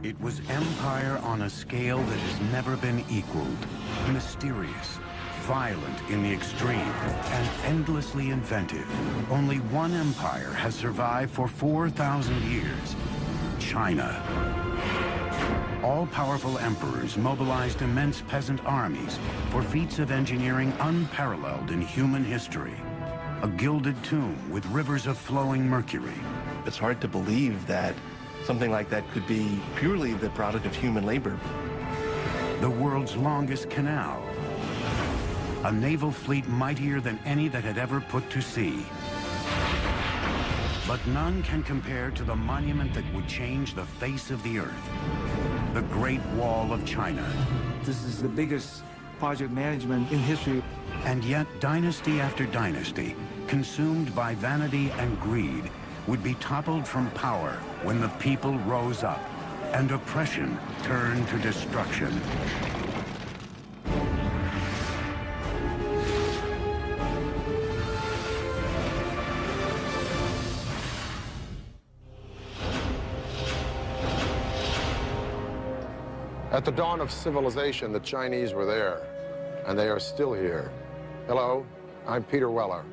It was empire on a scale that has never been equaled. Mysterious, violent in the extreme, and endlessly inventive. Only one empire has survived for 4,000 years: China. All-powerful emperors mobilized immense peasant armies for feats of engineering unparalleled in human history. A gilded tomb with rivers of flowing mercury. It's hard to believe that something like that could be purely the product of human labor. The world's longest canal. A naval fleet mightier than any that had ever put to sea. But none can compare to the monument that would change the face of the earth. The Great Wall of China. This is the biggest project management in history. And yet, dynasty after dynasty, consumed by vanity and greed, would be toppled from power when the people rose up and oppression turned to destruction. At the dawn of civilization, the Chinese were there, and they are still here. Hello, I'm Peter Weller.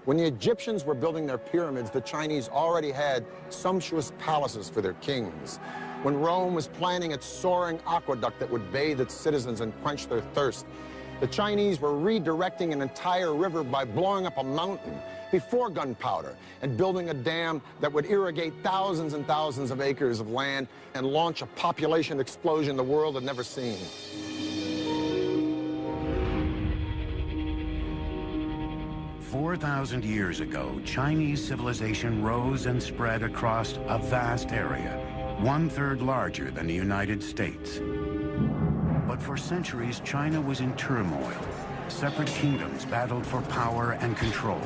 When the Egyptians were building their pyramids, the Chinese already had sumptuous palaces for their kings. When Rome was planning its soaring aqueduct that would bathe its citizens and quench their thirst, the Chinese were redirecting an entire river by blowing up a mountain before gunpowder and building a dam that would irrigate thousands and thousands of acres of land and launch a population explosion the world had never seen. "4 thousand years ago, Chinese civilization rose and spread across a vast area, 1/3 larger than the United States. But for centuries, China was in turmoil. Separate kingdoms battled for power and control.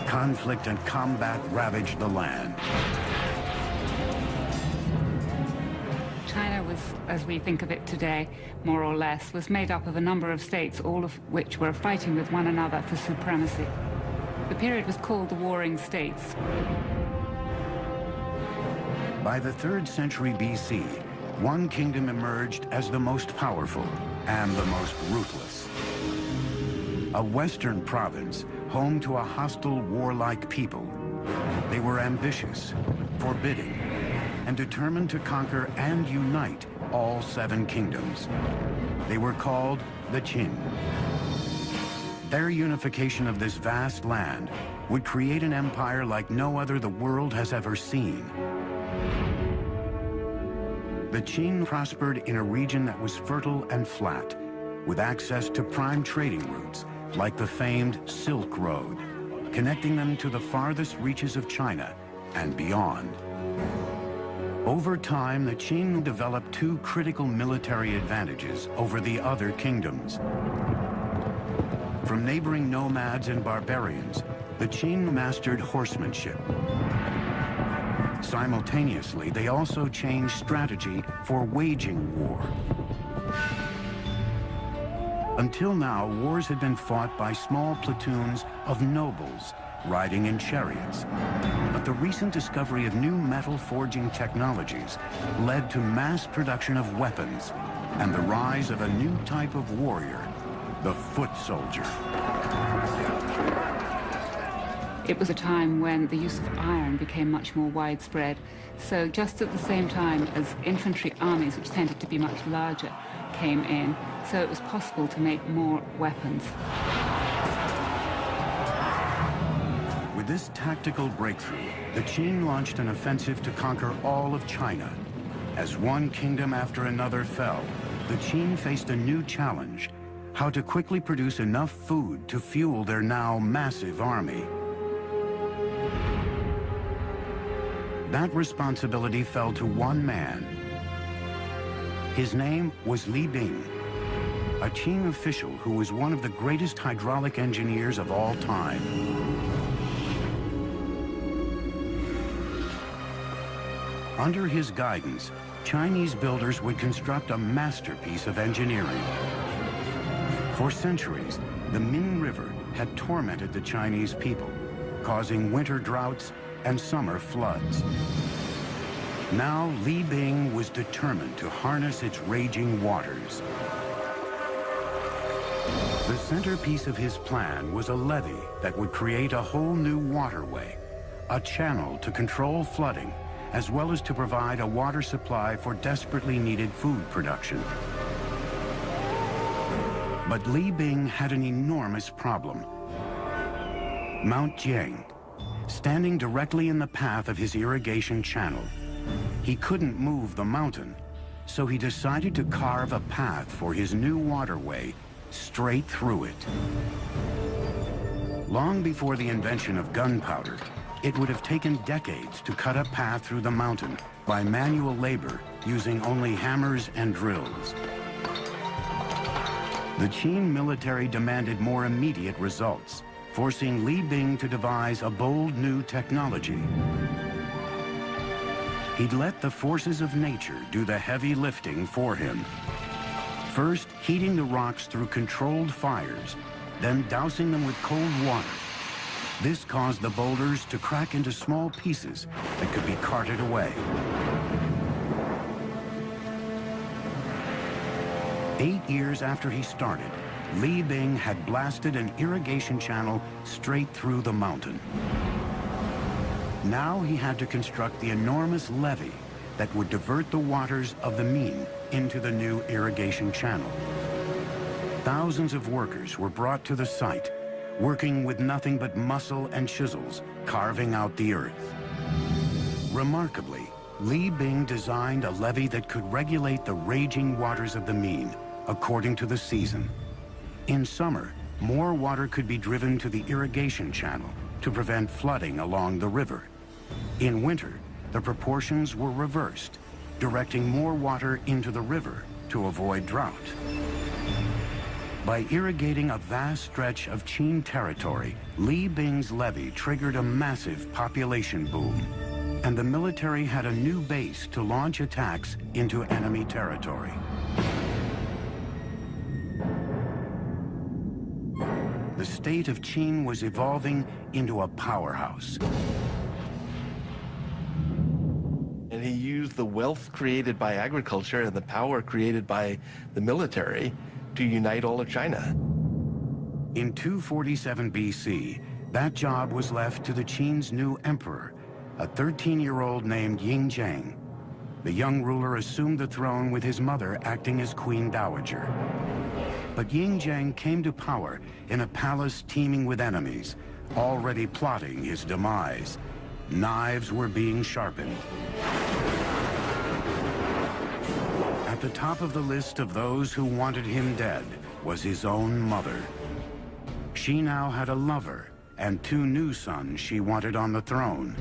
Conflict and combat ravaged the land. China was, as we think of it today, more or less, was made up of a number of states, all of which were fighting with one another for supremacy. The period was called the Warring States. By the 3rd century BC, one kingdom emerged as the most powerful and the most ruthless. A western province home to a hostile, warlike people. They were ambitious, forbidding, and determined to conquer and unite all 7 kingdoms. They were called the Qin. Their unification of this vast land would create an empire like no other the world has ever seen. The Qin prospered in a region that was fertile and flat, with access to prime trading routes like the famed Silk Road, connecting them to the farthest reaches of China and beyond. Over time, the Qin developed 2 critical military advantages over the other kingdoms. From neighboring nomads and barbarians, the Qin mastered horsemanship. Simultaneously, they also changed strategy for waging war. Until now, wars had been fought by small platoons of nobles riding in chariots. But the recent discovery of new metal forging technologies led to mass production of weapons and the rise of a new type of warrior, the foot soldier. It was a time when the use of iron became much more widespread. So just at the same time as infantry armies, which tended to be much larger, came in, so it was possible to make more weapons. With this tactical breakthrough, the Qin launched an offensive to conquer all of China. As one kingdom after another fell, the Qin faced a new challenge: how to quickly produce enough food to fuel their now massive army. That responsibility fell to one man. His name was Li Bing, a Qin official who was one of the greatest hydraulic engineers of all time. Under his guidance, Chinese builders would construct a masterpiece of engineering. For centuries, the Min River had tormented the Chinese people, causing winter droughts and summer floods. Now Li Bing was determined to harness its raging waters. The centerpiece of his plan was a levee that would create a whole new waterway, a channel to control flooding, as well as to provide a water supply for desperately needed food production. But Li Bing had an enormous problem. Mount Jiang, standing directly in the path of his irrigation channel. He couldn't move the mountain, so he decided to carve a path for his new waterway straight through it. Long before the invention of gunpowder, it would have taken decades to cut a path through the mountain by manual labor using only hammers and drills. The Qin military demanded more immediate results, forcing Li Bing to devise a bold new technology. He'd let the forces of nature do the heavy lifting for him. First, heating the rocks through controlled fires, then dousing them with cold water. This caused the boulders to crack into small pieces that could be carted away. 8 years after he started, Li Bing had blasted an irrigation channel straight through the mountain. Now he had to construct the enormous levee that would divert the waters of the Min into the new irrigation channel. Thousands of workers were brought to the site, working with nothing but muscle and chisels, carving out the earth. Remarkably, Li Bing designed a levee that could regulate the raging waters of the Min according to the season. In summer, more water could be driven to the irrigation channel to prevent flooding along the river. In winter, the proportions were reversed, directing more water into the river to avoid drought. By irrigating a vast stretch of Qin territory, Li Bing's levee triggered a massive population boom, and the military had a new base to launch attacks into enemy territory. The state of Qin was evolving into a powerhouse. And he used the wealth created by agriculture and the power created by the military to unite all of China. In 247 BC, that job was left to the Qin's new emperor, a 13-year-old named Ying Zhang. The young ruler assumed the throne with his mother acting as queen dowager. But Ying Zhang came to power in a palace teeming with enemies, already plotting his demise. Knives were being sharpened. At the top of the list of those who wanted him dead was his own mother. She now had a lover and 2 new sons she wanted on the throne.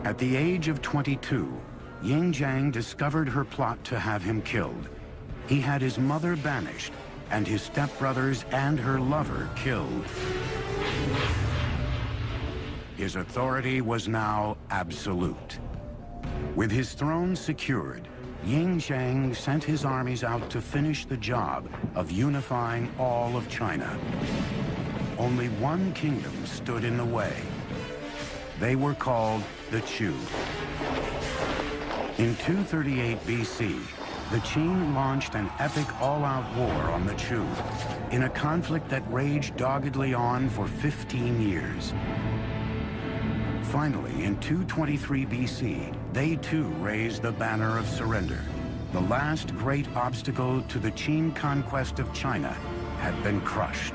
At the age of 22, Ying Zhang discovered her plot to have him killed. He had his mother banished and his stepbrothers and her lover killed. His authority was now absolute. With his throne secured, Ying Zhang sent his armies out to finish the job of unifying all of China. Only one kingdom stood in the way. They were called the Chu. In 238 BC, the Qin launched an epic all-out war on the Chu in a conflict that raged doggedly on for 15 years. Finally, in 223 BC, they too raised the banner of surrender. The last great obstacle to the Qin conquest of China had been crushed.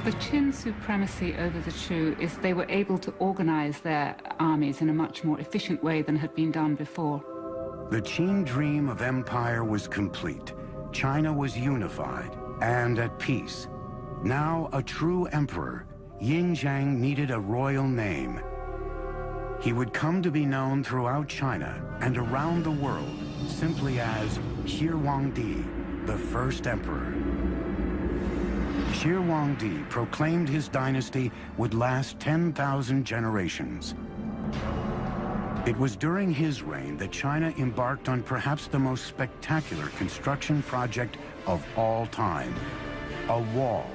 The Qin supremacy over the Chu is they were able to organize their armies in a much more efficient way than had been done before. The Qin dream of empire was complete. China was unified and at peace. Now a true emperor, Ying Zhang needed a royal name. He would come to be known throughout China and around the world simply as Shi Huangdi, the first emperor. Shi Huangdi proclaimed his dynasty would last 10,000 generations. It was during his reign that China embarked on perhaps the most spectacular construction project of all time, a wall,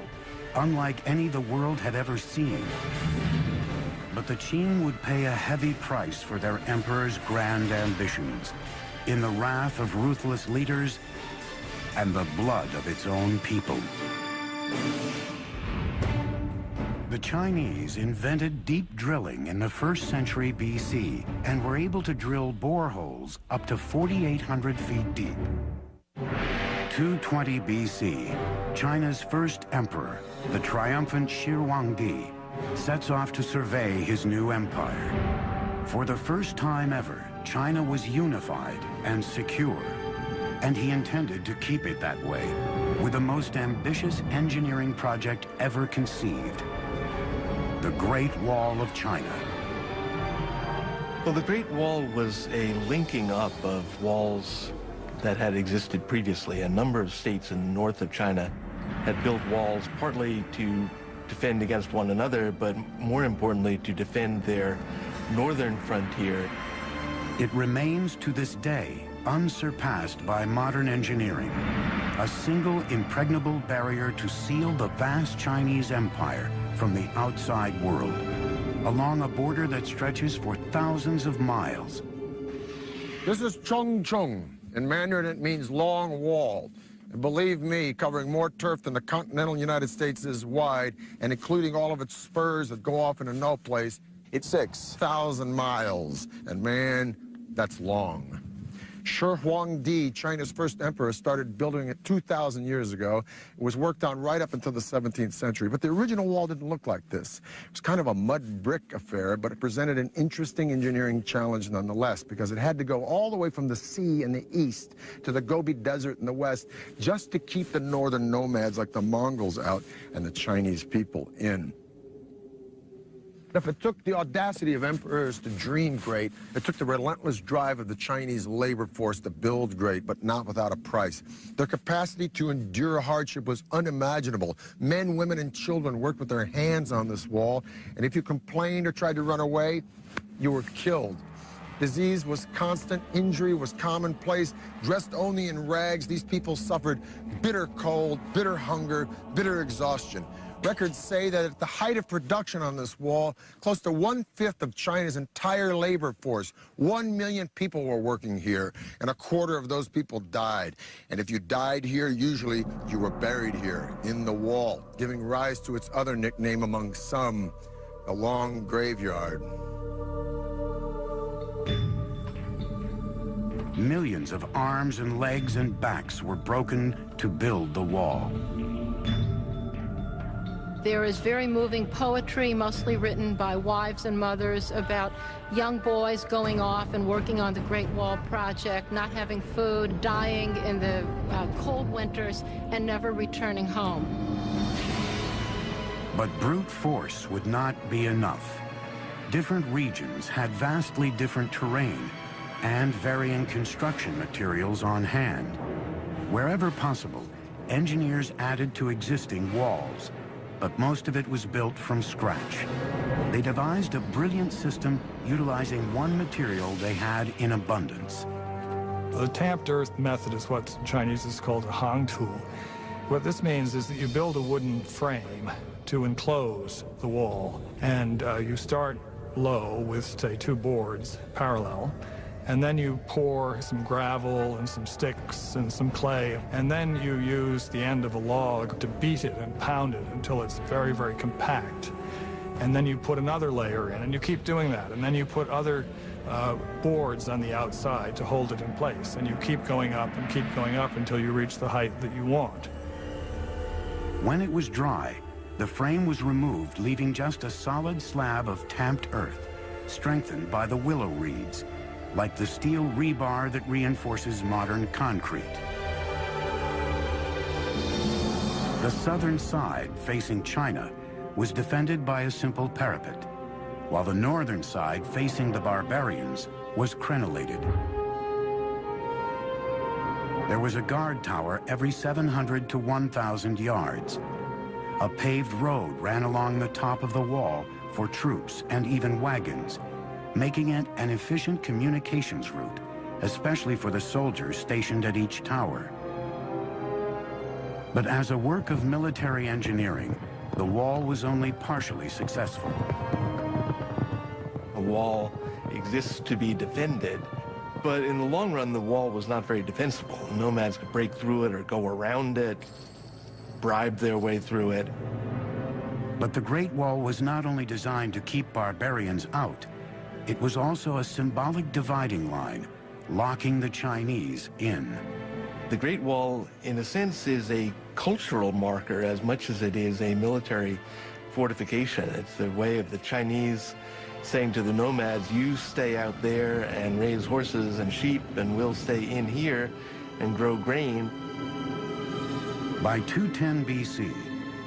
unlike any the world had ever seen. But the Qing would pay a heavy price for their emperor's grand ambitions, in the wrath of ruthless leaders and the blood of its own people. The Chinese invented deep drilling in the 1st century BC and were able to drill boreholes up to 4,800 feet deep. 220 BC, China's first emperor, the triumphant Shi Huangdi, sets off to survey his new empire. For the first time ever, China was unified and secure, and he intended to keep it that way, with the most ambitious engineering project ever conceived, the Great Wall of China. Well, the Great Wall was a linking up of walls that had existed previously. A number of states in the north of China had built walls partly to defend against one another, but more importantly, to defend their northern frontier. It remains to this day unsurpassed by modern engineering, a single impregnable barrier to seal the vast Chinese empire from the outside world, along a border that stretches for thousands of miles. This is Chung Chung. In Mandarin, it means long wall. And believe me, covering more turf than the continental United States is wide, and including all of its spurs that go off into no place, it's 6,000 miles. And man, that's long. Shi Huangdi, China's first emperor, started building it 2,000 years ago. It was worked on right up until the 17th century. But the original wall didn't look like this. It was kind of a mud brick affair, but it presented an interesting engineering challenge nonetheless, because it had to go all the way from the sea in the east to the Gobi Desert in the west, just to keep the northern nomads like the Mongols out and the Chinese people in. If it took the audacity of emperors to dream great, it took the relentless drive of the Chinese labor force to build great, but not without a price. Their capacity to endure hardship was unimaginable. Men, women, and children worked with their hands on this wall, and if you complained or tried to run away, you were killed. Disease was constant, injury was commonplace. Dressed only in rags, these people suffered bitter cold, bitter hunger, bitter exhaustion. Records say that at the height of production on this wall, close to 1/5 of China's entire labor force, 1 million people were working here, and 1/4 of those people died. And if you died here, usually you were buried here, in the wall, giving rise to its other nickname among some, the Long Graveyard. Millions of arms and legs and backs were broken to build the wall. There is very moving poetry, mostly written by wives and mothers, about young boys going off and working on the Great Wall Project, not having food, dying in the cold winters, and never returning home. But brute force would not be enough. Different regions had vastly different terrain and varying construction materials on hand. Wherever possible, engineers added to existing walls, but most of it was built from scratch. They devised a brilliant system utilizing one material they had in abundance. The tamped earth method is what Chinese is called a hangtu. What this means is that you build a wooden frame to enclose the wall, and you start low with, say, 2 boards parallel, and then you pour some gravel and some sticks and some clay, and then you use the end of a log to beat it and pound it until it's very, very compact. And then you put another layer in, and you keep doing that. And then you put other boards on the outside to hold it in place. And you keep going up and keep going up until you reach the height that you want. When it was dry, the frame was removed, leaving just a solid slab of tamped earth, strengthened by the willow reeds, like the steel rebar that reinforces modern concrete. The southern side, facing China, was defended by a simple parapet, while the northern side, facing the barbarians, was crenellated. There was a guard tower every 700 to 1,000 yards. A paved road ran along the top of the wall for troops and even wagons, making it an efficient communications route, especially for the soldiers stationed at each tower. But as a work of military engineering, the wall was only partially successful. wall exists to be defended. But in the long run, the wall was not very defensible. Nomads could break through it or go around it, bribe their way through it. But the Great Wall was not only designed to keep barbarians out, it was also a symbolic dividing line, locking the Chinese in. The Great Wall, in a sense, is a cultural marker as much as it is a military fortification. It's the way of the Chinese saying to the nomads, you stay out there and raise horses and sheep, and we'll stay in here and grow grain. By 210 BC,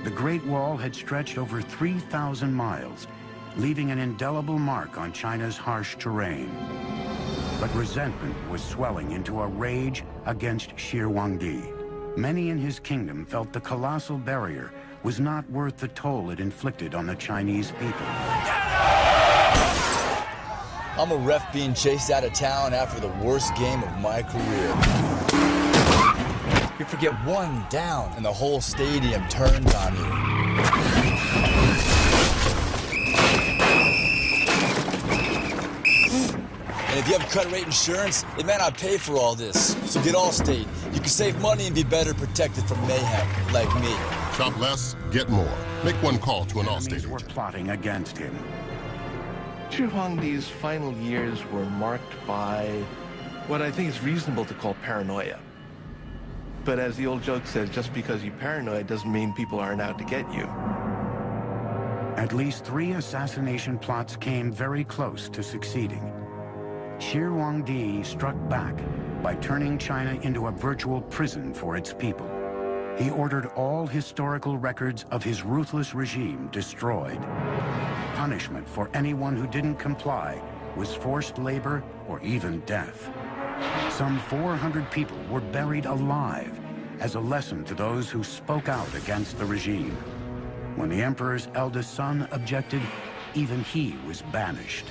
the Great Wall had stretched over 3,000 miles, leaving an indelible mark on China's harsh terrain. But resentment was swelling into a rage against Shi Huangdi. Many in his kingdom felt the colossal barrier was not worth the toll it inflicted on the Chinese people. I'm a ref being chased out of town after the worst game of my career. You forget one down and the whole stadium turns on you. And if you have credit rate insurance, it may not pay for all this. So get Allstate. You can save money and be better protected from mayhem, like me. Shop less, get more. Make one call to an Allstate Enemies were agent. plotting against him. Shi Huangdi's final years were marked by what I think is reasonable to call paranoia. But as the old joke says, just because you're paranoid doesn't mean people aren't out to get you. At least 3 assassination plots came very close to succeeding. Shi Huangdi struck back by turning China into a virtual prison for its people. He ordered all historical records of his ruthless regime destroyed. Punishment for anyone who didn't comply was forced labor or even death. Some 400 people were buried alive as a lesson to those who spoke out against the regime. When the emperor's eldest son objected, even he was banished.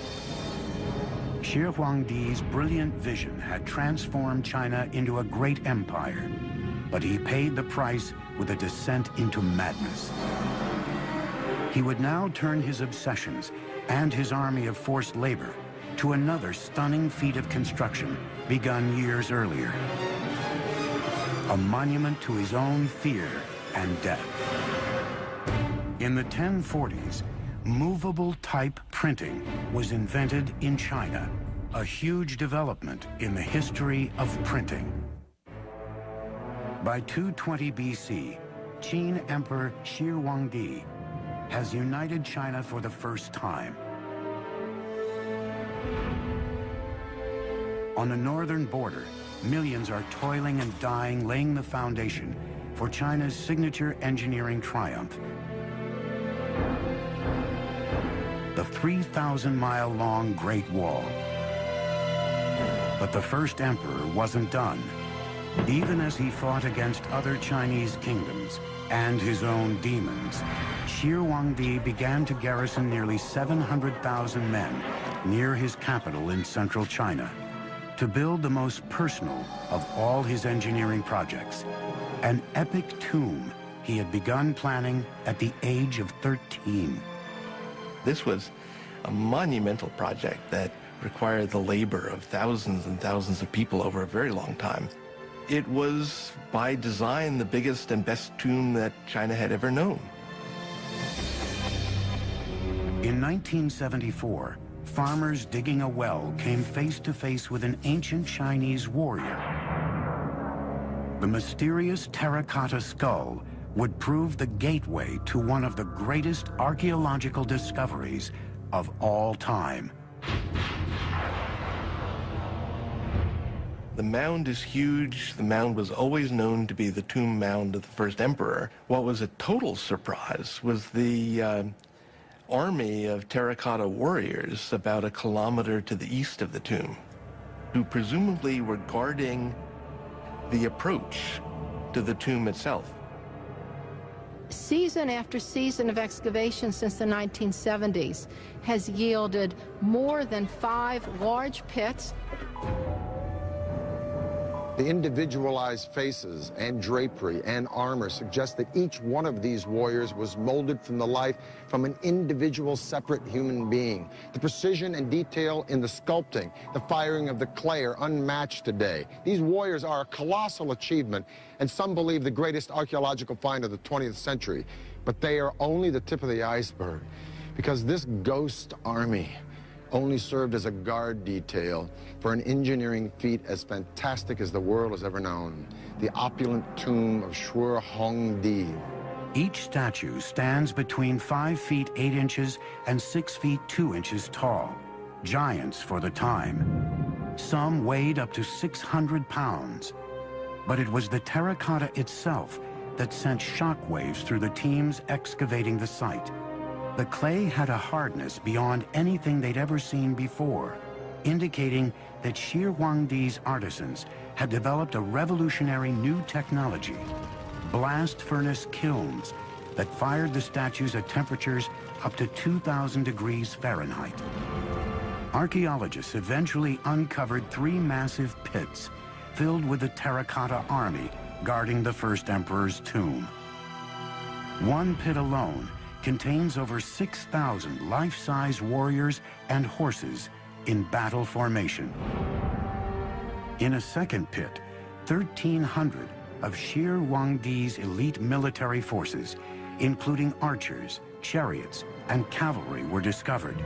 Shi Huangdi's brilliant vision had transformed China into a great empire, but he paid the price with a descent into madness. He would now turn his obsessions and his army of forced labor to another stunning feat of construction begun years earlier. A monument to his own fear and death. In the 1040s, movable type printing was invented in China, a huge development in the history of printing. By 220 BC, Qin Emperor Shi Huangdi has united China for the first time. On the northern border, millions are toiling and dying, laying the foundation for China's signature engineering triumph. The 3,000-mile-long Great Wall. But the first emperor wasn't done. Even as he fought against other Chinese kingdoms and his own demons, Shi Huangdi began to garrison nearly 700,000 men near his capital in central China to build the most personal of all his engineering projects, an epic tomb he had begun planning at the age of 13. This was a monumental project that required the labor of thousands and thousands of people over a very long time. It was, by design, the biggest and best tomb that China had ever known. In 1974, farmers digging a well came face to face with an ancient Chinese warrior. The mysterious terracotta skull would prove the gateway to one of the greatest archaeological discoveries of all time. The mound is huge. The mound was always known to be the tomb mound of the first emperor. What was a total surprise was the army of terracotta warriors about a kilometer to the east of the tomb, who presumably were guarding the approach to the tomb itself. Season after season of excavation since the 1970s has yielded more than 5 large pits The individualized faces and drapery and armor suggest that each one of these warriors was molded from the life from an individual, separate human being. The precision and detail in the sculpting, the firing of the clay are unmatched today. These warriors are a colossal achievement, and some believe the greatest archaeological find of the 20th century. But they are only the tip of the iceberg, because this ghost army only served as a guard detail for an engineering feat as fantastic as the world has ever known, the opulent tomb of Shur Hongdi. Each statue stands between 5 feet 8 inches and 6 feet 2 inches tall, giants for the time. Some weighed up to 600 pounds. But it was the terracotta itself that sent shockwaves through the teams excavating the site. The clay had a hardness beyond anything they'd ever seen before, indicating that Shir Huangdi's artisans had developed a revolutionary new technology, blast furnace kilns that fired the statues at temperatures up to 2,000 degrees Fahrenheit. Archaeologists eventually uncovered 3 massive pits filled with the terracotta army guarding the first emperor's tomb. One pit alone contains over 6,000 life-size warriors and horses in battle formation. In a second pit, 1,300 of Shir Huangdi's elite military forces, including archers, chariots, and cavalry, were discovered.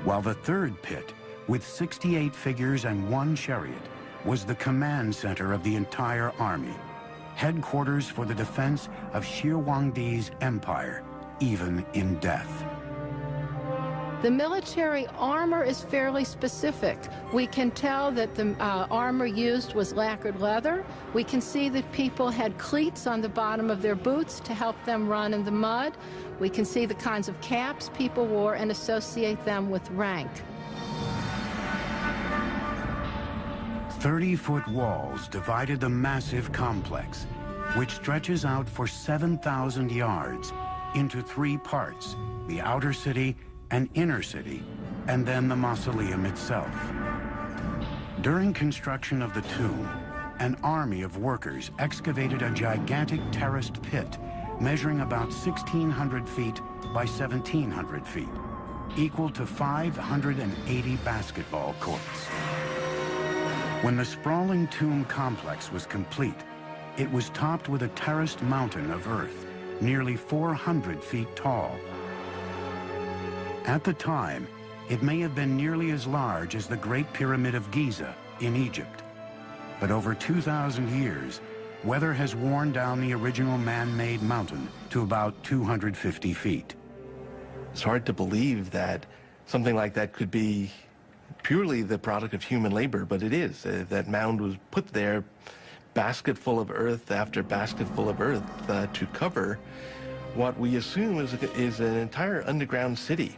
While the third pit, with 68 figures and 1 chariot, was the command center of the entire army, headquarters for the defense of Shir Huangdi's empire, even in death. The military armor is fairly specific. We can tell that the armor used was lacquered leather. We can see that people had cleats on the bottom of their boots to help them run in the mud. We can see the kinds of caps people wore and associate them with rank. 30-foot walls divided the massive complex, which stretches out for 7,000 yards, into 3 parts, the outer city and inner city, and then the mausoleum itself. During construction of the tomb, an army of workers excavated a gigantic terraced pit measuring about 1,600 feet by 1,700 feet, equal to 580 basketball courts. When the sprawling tomb complex was complete, it was topped with a terraced mountain of earth, nearly 400 feet tall. At the time, it may have been nearly as large as the Great Pyramid of Giza in Egypt. But over 2,000 years, weather has worn down the original man-made mountain to about 250 feet. It's hard to believe that something like that could be purely the product of human labor, but it is. That mound was put there, basket full of earth after basket full of earth, to cover what we assume is an entire underground city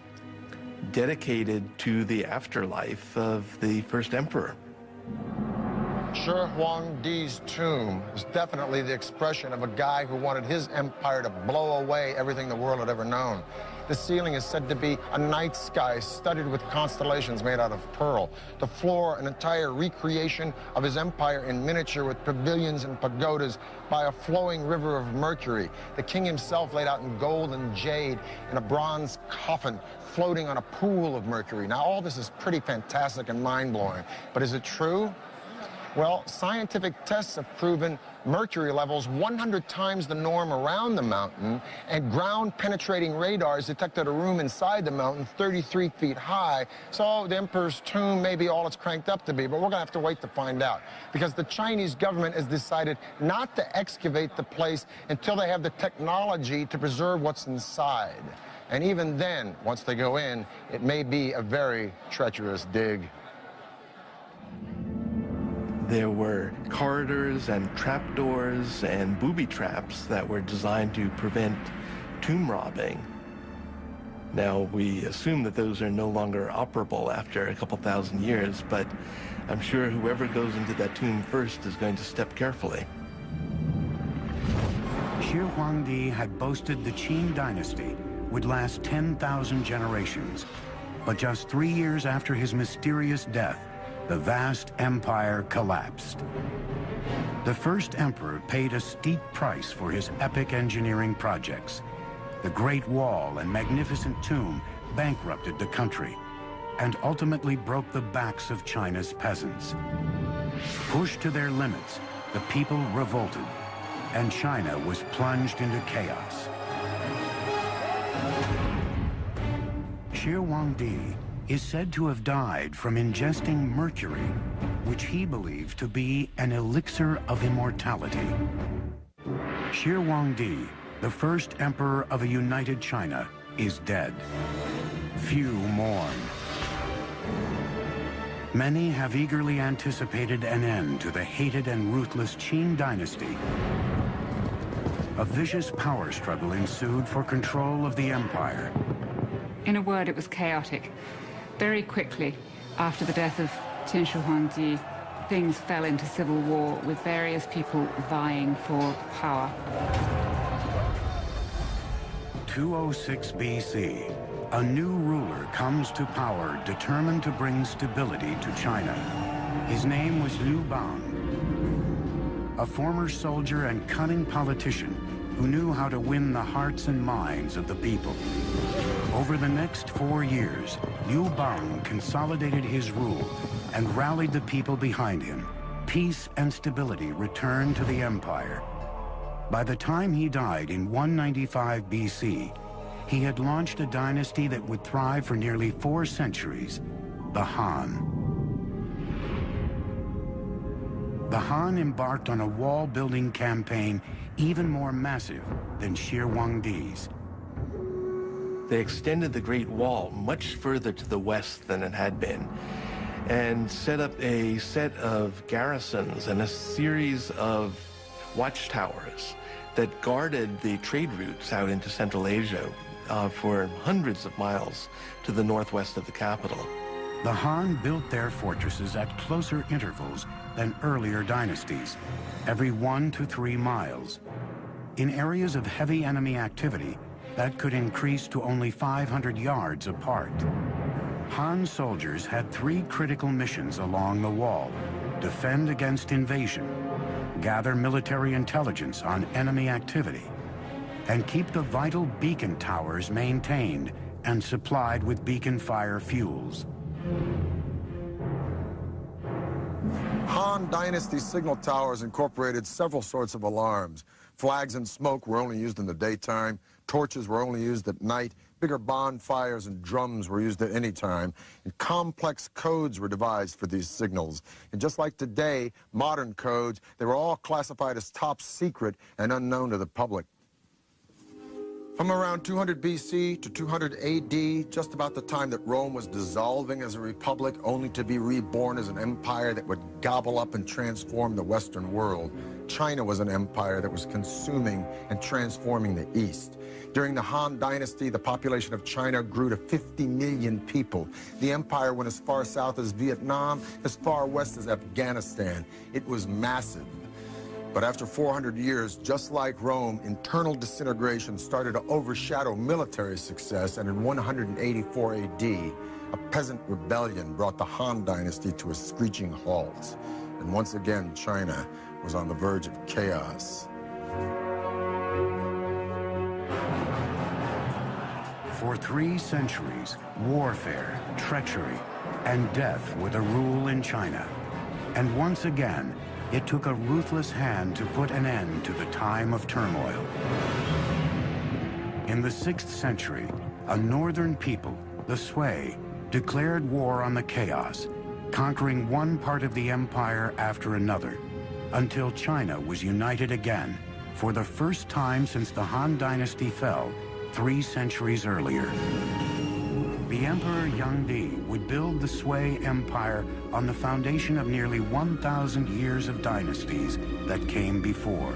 dedicated to the afterlife of the first emperor. Shir Huangdi's tomb is definitely the expression of a guy who wanted his empire to blow away everything the world had ever known. The ceiling is said to be a night sky studded with constellations made out of pearl. The floor, an entire recreation of his empire in miniature with pavilions and pagodas by a flowing river of mercury. The king himself laid out in gold and jade in a bronze coffin floating on a pool of mercury. Now, all this is pretty fantastic and mind-blowing, but is it true? Well, scientific tests have proven mercury levels 100 times the norm around the mountain, and ground-penetrating radars detected a room inside the mountain 33 feet high. So the emperor's tomb may be all it's cranked up to be, but we're going to have to wait to find out, because the Chinese government has decided not to excavate the place until they have the technology to preserve what's inside. And even then, once they go in, it may be a very treacherous dig. There were corridors and trapdoors and booby traps that were designed to prevent tomb robbing. Now, we assume that those are no longer operable after a couple thousand years, but I'm sure whoever goes into that tomb first is going to step carefully. Shir Huangdi had boasted the Qin dynasty would last 10,000 generations, but just 3 years after his mysterious death, the vast empire collapsed. The first emperor paid a steep price for his epic engineering projects. The Great Wall and magnificent tomb bankrupted the country and ultimately broke the backs of China's peasants. Pushed to their limits, the people revolted, and China was plunged into chaos. Shi Huangdi is said to have died from ingesting mercury, which he believed to be an elixir of immortality. Shi Huangdi, the first emperor of a united China, is dead. Few mourn. Many have eagerly anticipated an end to the hated and ruthless Qin dynasty. A vicious power struggle ensued for control of the empire. In a word, it was chaotic. Very quickly, after the death of Qin Shi Huangdi, things fell into civil war with various people vying for power. 206 BC, a new ruler comes to power determined to bring stability to China. His name was Liu Bang, a former soldier and cunning politician who knew how to win the hearts and minds of the people. Over the next 4 years, Liu Bang consolidated his rule and rallied the people behind him. Peace and stability returned to the empire. By the time he died in 195 BC, he had launched a dynasty that would thrive for nearly 4 centuries, the Han. The Han embarked on a wall-building campaign even more massive than Shi Huangdi's. They extended the Great Wall much further to the west than it had been, and set up a set of garrisons and a series of watchtowers that guarded the trade routes out into Central Asia for hundreds of miles to the northwest of the capital. The Han built their fortresses at closer intervals than earlier dynasties, every 1 to 3 miles. In areas of heavy enemy activity, that could increase to only 500 yards apart. Han soldiers had 3 critical missions along the wall: defend against invasion, gather military intelligence on enemy activity, and keep the vital beacon towers maintained and supplied with beacon fire fuels. Han Dynasty signal towers incorporated several sorts of alarms. Flags and smoke were only used in the daytime. Torches were only used at night. Bigger bonfires and drums were used at any time. And complex codes were devised for these signals. And just like today, modern codes, they were all classified as top secret and unknown to the public. From around 200 BC to 200 AD, just about the time that Rome was dissolving as a republic, only to be reborn as an empire that would gobble up and transform the Western world, China was an empire that was consuming and transforming the East. During the Han Dynasty, the population of China grew to 50 million people. The empire went as far south as Vietnam, as far west as Afghanistan. It was massive. But after 400 years, just like Rome, internal disintegration started to overshadow military success, and in 184 AD, a peasant rebellion brought the Han Dynasty to a screeching halt. And once again, China was on the verge of chaos. For 3 centuries, warfare, treachery, and death were the rule in China. And once again, it took a ruthless hand to put an end to the time of turmoil. In the 6th century, a northern people, the Sui, declared war on the chaos, conquering one part of the empire after another, until China was united again, for the first time since the Han Dynasty fell 3 centuries earlier. The Emperor Yangdi would build the Sui Empire on the foundation of nearly 1,000 years of dynasties that came before.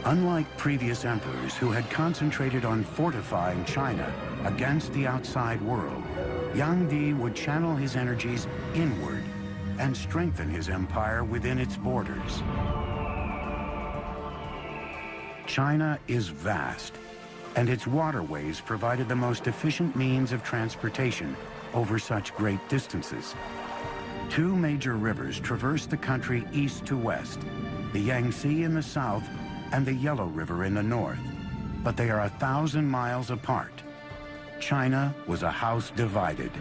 Unlike previous emperors who had concentrated on fortifying China against the outside world, Yangdi would channel his energies inward and strengthen his empire within its borders. China is vast, and its waterways provided the most efficient means of transportation over such great distances. Two major rivers traverse the country east to west, the Yangtze in the south and the Yellow River in the north, but they are 1,000 miles apart. China was a house divided.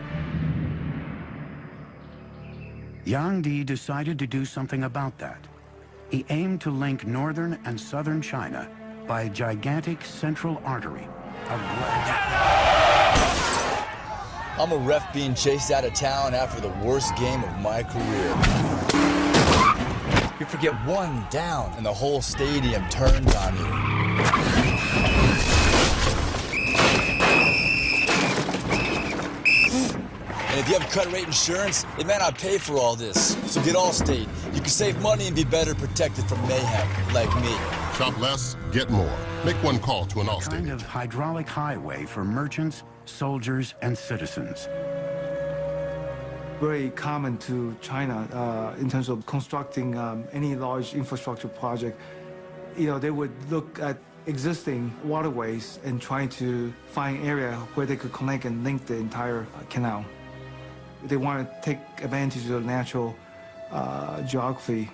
Yang Di decided to do something about that. He aimed to link northern and southern China by a gigantic central artery of I'm a ref being chased out of town after the worst game of my career. You forget one down and the whole stadium turns on you. And if you have credit rate insurance, it may not pay for all this. So get Allstate. You can save money and be better protected from mayhem, like me. Shop less, get more. Make one call to an a Allstate kind agent. of hydraulic highway for merchants, soldiers, and citizens. Very common to China in terms of constructing any large infrastructure project. You know, they would look at existing waterways and try to find area where they could connect and link the entire canal. They want to take advantage of the natural geography.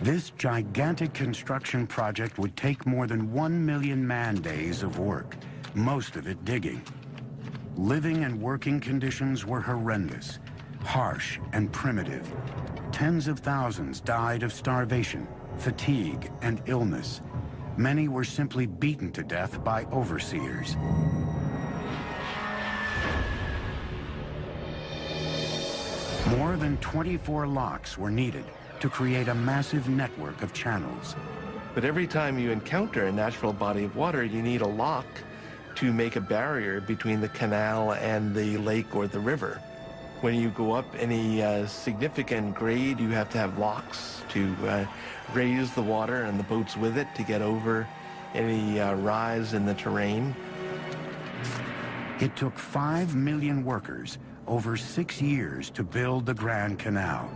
This gigantic construction project would take more than 1 million man-days of work, most of it digging. Living and working conditions were horrendous, harsh and primitive. Tens of thousands died of starvation, fatigue, and illness. Many were simply beaten to death by overseers. More than 24 locks were needed to create a massive network of channels. But every time you encounter a natural body of water, you need a lock to make a barrier between the canal and the lake or the river. When you go up any significant grade, you have to have locks to raise the water and the boats with it to get over any rise in the terrain. It took 5 million workers over 6 years to build the Grand Canal.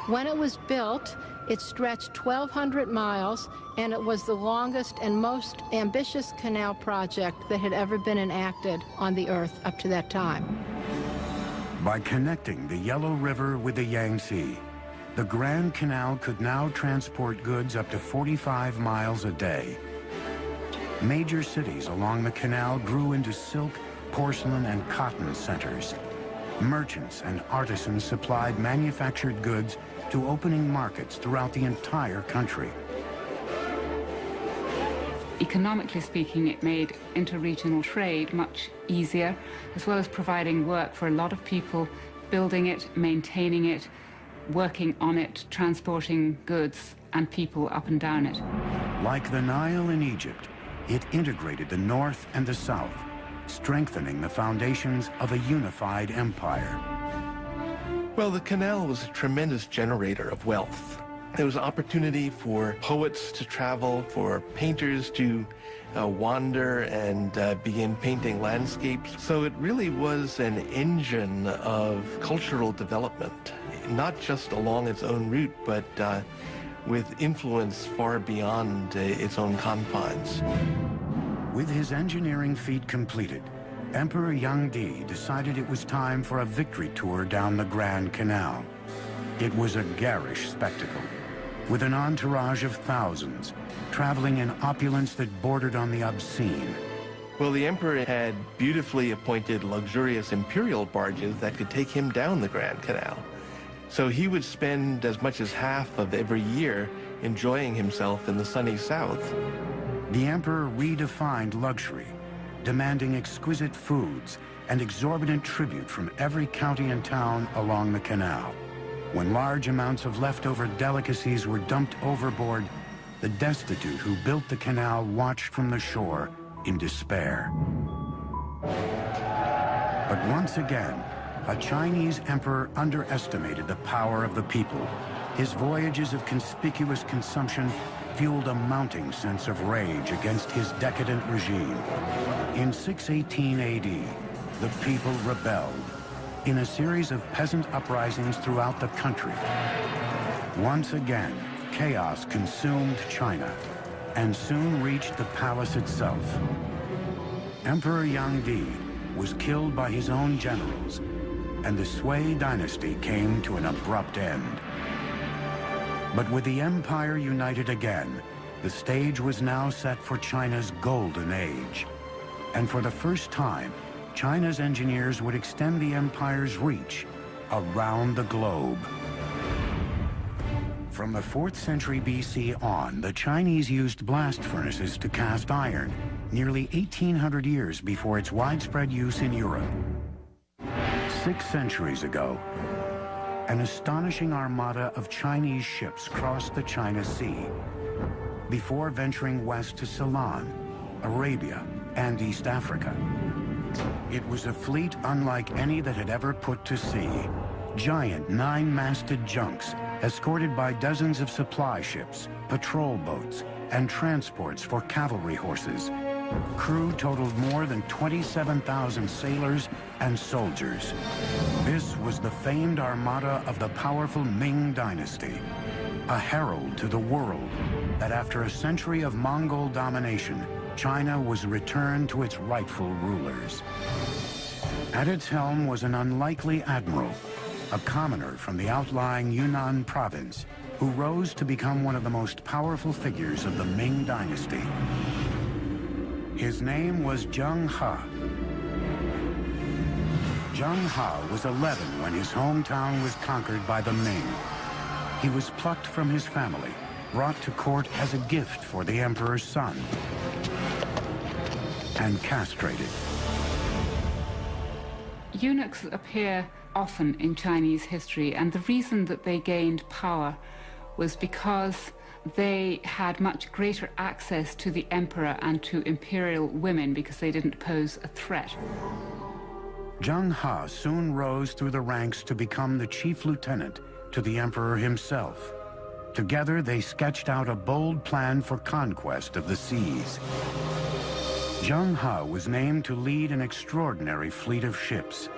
When it was built, it stretched 1,200 miles, and it was the longest and most ambitious canal project that had ever been enacted on the Earth up to that time. By connecting the Yellow River with the Yangtze, the Grand Canal could now transport goods up to 45 miles a day. Major cities along the canal grew into silk, porcelain, and cotton centers. Merchants and artisans supplied manufactured goods to opening markets throughout the entire country. Economically speaking, it made interregional trade much easier, as well as providing work for a lot of people, building it, maintaining it, working on it, transporting goods and people up and down it. Like the Nile in Egypt, it integrated the North and the South, strengthening the foundations of a unified empire. Well, the canal was a tremendous generator of wealth. There was opportunity for poets to travel, for painters to wander and begin painting landscapes. So it really was an engine of cultural development, not just along its own route, but with influence far beyond its own confines. With his engineering feat completed, Emperor Yang Di decided it was time for a victory tour down the Grand Canal. It was a garish spectacle, with an entourage of thousands, traveling in opulence that bordered on the obscene. Well, the emperor had beautifully appointed luxurious imperial barges that could take him down the Grand Canal. So he would spend as much as half of every year enjoying himself in the sunny south. The emperor redefined luxury, demanding exquisite foods and exorbitant tribute from every county and town along the canal. When large amounts of leftover delicacies were dumped overboard, the destitute who built the canal watched from the shore in despair. But once again, a Chinese emperor underestimated the power of the people. His voyages of conspicuous consumption fueled a mounting sense of rage against his decadent regime. In 618 AD, the people rebelled in a series of peasant uprisings throughout the country. Once again, chaos consumed China and soon reached the palace itself. Emperor Yang Di was killed by his own generals, and the Sui dynasty came to an abrupt end. But with the empire united again, the stage was now set for China's golden age. And for the first time, China's engineers would extend the empire's reach around the globe. From the 4th century BC on, the Chinese used blast furnaces to cast iron, nearly 1,800 years before its widespread use in Europe. 6 centuries ago, an astonishing armada of Chinese ships crossed the China Sea before venturing west to Ceylon, Arabia, and East Africa. It was a fleet unlike any that had ever put to sea. Giant 9-masted junks escorted by dozens of supply ships, patrol boats, and transports for cavalry horses. Crew totaled more than 27,000 sailors and soldiers. This was the famed armada of the powerful Ming Dynasty, a herald to the world that after a century of Mongol domination, China was returned to its rightful rulers. At its helm was an unlikely admiral, a commoner from the outlying Yunnan province, who rose to become one of the most powerful figures of the Ming Dynasty. His name was Zheng He. Zheng He was 11 when his hometown was conquered by the Ming. He was plucked from his family, brought to court as a gift for the emperor's son, and castrated. Eunuchs appear often in Chinese history, and the reason that they gained power was because they had much greater access to the emperor and to imperial women because they didn't pose a threat. Zheng He soon rose through the ranks to become the chief lieutenant to the emperor himself. Together, they sketched out a bold plan for conquest of the seas. Zheng He was named to lead an extraordinary fleet of ships.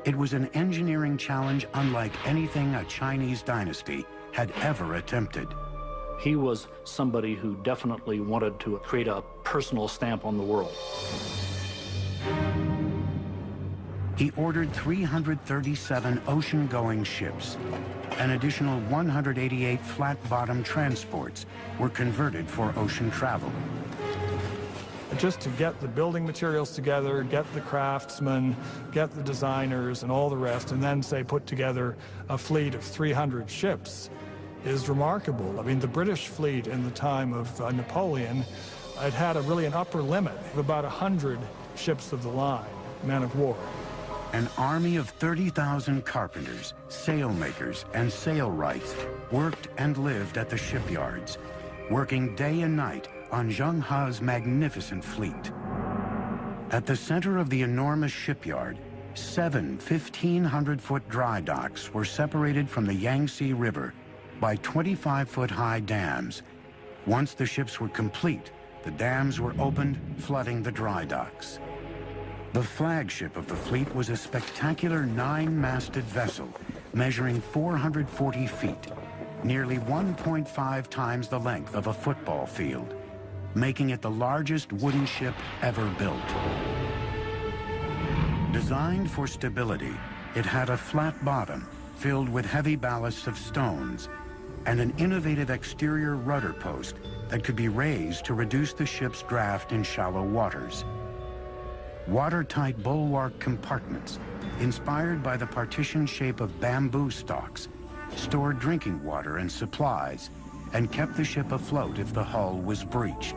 It was an engineering challenge unlike anything a Chinese dynasty had ever attempted. He was somebody who definitely wanted to create a personal stamp on the world. He ordered 337 ocean-going ships. An additional 188 flat-bottom transports were converted for ocean travel. Just to get the building materials together, get the craftsmen, get the designers and all the rest, and then, say, put together a fleet of 300 ships is remarkable. I mean, the British fleet in the time of Napoleon, it had an upper limit of about 100 ships of the line, men of war. An army of 30,000 carpenters, sailmakers, and sailwrights worked and lived at the shipyards, working day and night on Zheng He's magnificent fleet. At the center of the enormous shipyard, 7 1,500-foot dry docks were separated from the Yangtze River by 25-foot-high dams. Once the ships were complete, the dams were opened, flooding the dry docks. The flagship of the fleet was a spectacular 9-masted vessel measuring 440 feet, nearly 1.5 times the length of a football field, making it the largest wooden ship ever built. Designed for stability, it had a flat bottom filled with heavy ballasts of stones and an innovative exterior rudder post that could be raised to reduce the ship's draft in shallow waters. Watertight bulwark compartments, inspired by the partition shape of bamboo stalks, stored drinking water and supplies, and kept the ship afloat if the hull was breached.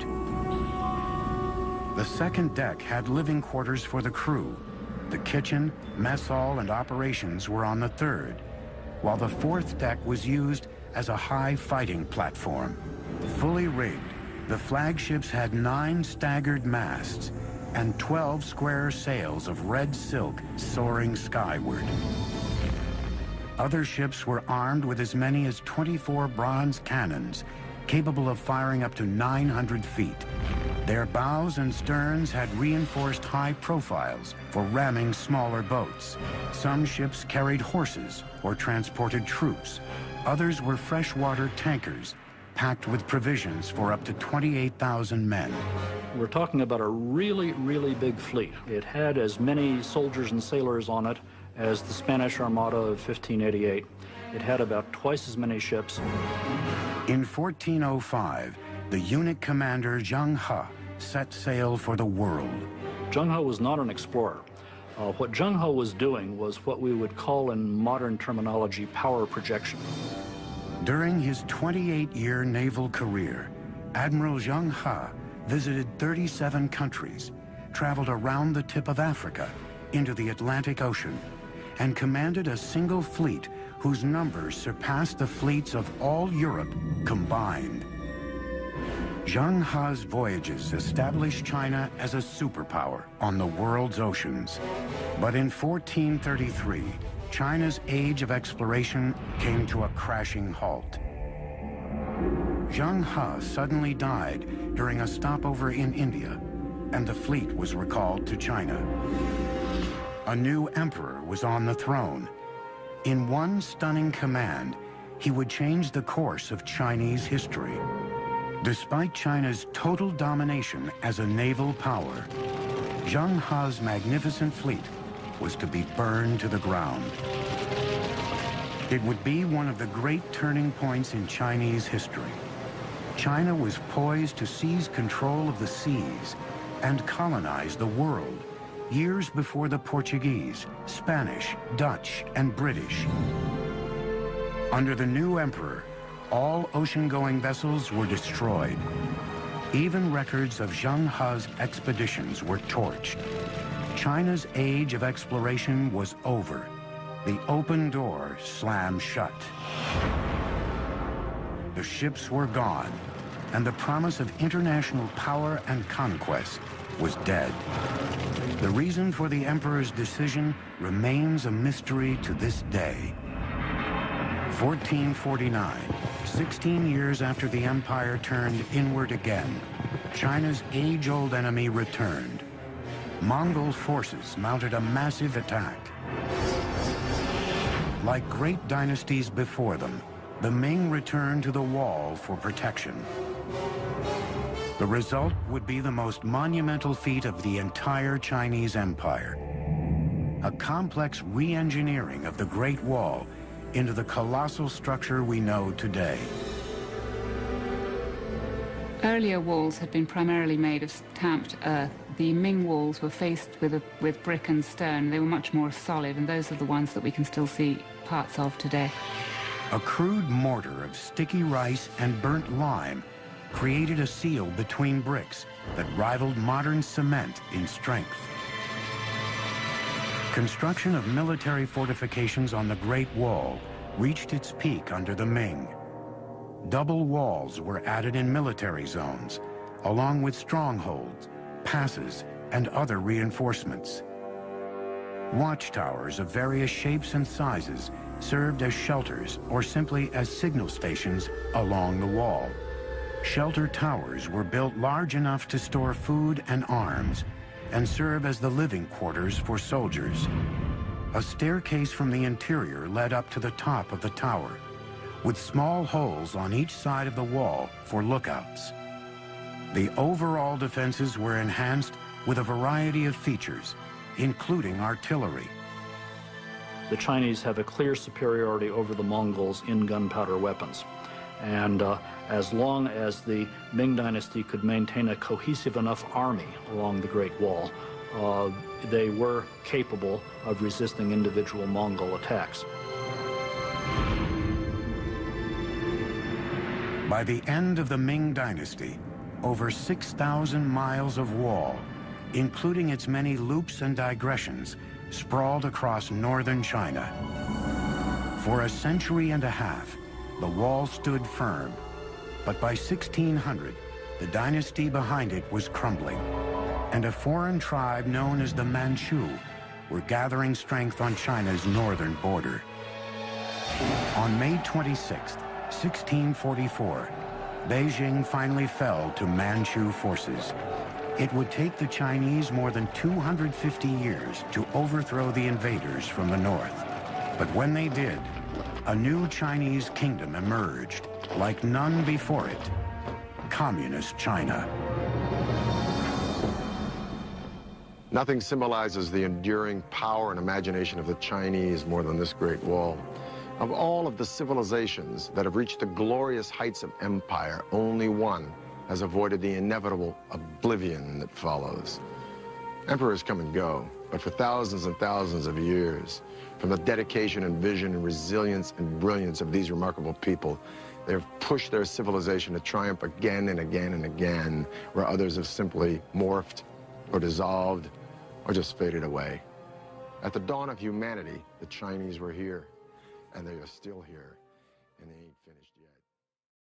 The second deck had living quarters for the crew. The kitchen, mess hall, and operations were on the third, while the fourth deck was used as a high fighting platform. Fully rigged, the flagships had 9 staggered masts and 12 square sails of red silk soaring skyward. Other ships were armed with as many as 24 bronze cannons, capable of firing up to 900 feet. Their bows and sterns had reinforced high profiles for ramming smaller boats. Some ships carried horses or transported troops. Others were freshwater tankers, packed with provisions for up to 28,000 men. We're talking about a really, really big fleet. It had as many soldiers and sailors on it as the Spanish Armada of 1588. It had about twice as many ships. In 1405, the eunuch commander Zheng He set sail for the world. Zheng He was not an explorer. What Zheng He was doing was what we would call in modern terminology power projection. During his 28-year naval career, Admiral Zheng He visited 37 countries, traveled around the tip of Africa into the Atlantic Ocean, and commanded a single fleet whose numbers surpassed the fleets of all Europe combined. Zheng He's voyages established China as a superpower on the world's oceans. But in 1433, China's age of exploration came to a crashing halt. Zheng He suddenly died during a stopover in India, and the fleet was recalled to China. A new emperor was on the throne. In one stunning command, he would change the course of Chinese history. Despite China's total domination as a naval power, Zheng He's magnificent fleet was to be burned to the ground. It would be one of the great turning points in Chinese history. China was poised to seize control of the seas and colonize the world years before the Portuguese, Spanish, Dutch, and British. Under the new emperor, all ocean-going vessels were destroyed. Even records of Zheng He's expeditions were torched. China's age of exploration was over. The open door slammed shut. The ships were gone, and the promise of international power and conquest was dead. The reason for the emperor's decision remains a mystery to this day. 1449, 16 years after the empire turned inward again, China's age-old enemy returned. Mongol forces mounted a massive attack. Like great dynasties before them, the Ming returned to the wall for protection. The result would be the most monumental feat of the entire Chinese Empire. A complex re-engineering of the Great Wall into the colossal structure we know today. Earlier walls had been primarily made of stamped earth. The Ming walls were faced with brick and stone. They were much more solid, and those are the ones that we can still see parts of today. A crude mortar of sticky rice and burnt lime created a seal between bricks that rivaled modern cement in strength. Construction of military fortifications on the Great Wall reached its peak under the Ming. Double walls were added in military zones, along with strongholds, passes, and other reinforcements. Watchtowers of various shapes and sizes served as shelters or simply as signal stations along the wall. Shelter towers were built large enough to store food and arms and serve as the living quarters for soldiers. A staircase from the interior led up to the top of the tower, with small holes on each side of the wall for lookouts. The overall defenses were enhanced with a variety of features, including artillery. The Chinese have a clear superiority over the Mongols in gunpowder weapons. And as long as the Ming Dynasty could maintain a cohesive enough army along the Great Wall, they were capable of resisting individual Mongol attacks. By the end of the Ming Dynasty, over 6,000 miles of wall, including its many loops and digressions, sprawled across northern China. For a century and a half, the wall stood firm, but by 1600, the dynasty behind it was crumbling, and a foreign tribe known as the Manchu were gathering strength on China's northern border. On May 26, 1644, Beijing finally fell to Manchu forces. It would take the Chinese more than 250 years to overthrow the invaders from the north. But when they did, a new Chinese kingdom emerged, like none before it, Communist China. Nothing symbolizes the enduring power and imagination of the Chinese more than this Great Wall. Of all of the civilizations that have reached the glorious heights of empire, only one has avoided the inevitable oblivion that follows. Emperors come and go, but for thousands and thousands of years, from the dedication and vision and resilience and brilliance of these remarkable people, they have pushed their civilization to triumph again and again and again, where others have simply morphed or dissolved or just faded away. At the dawn of humanity, the Chinese were here, and they are still here, and they ain't finished yet.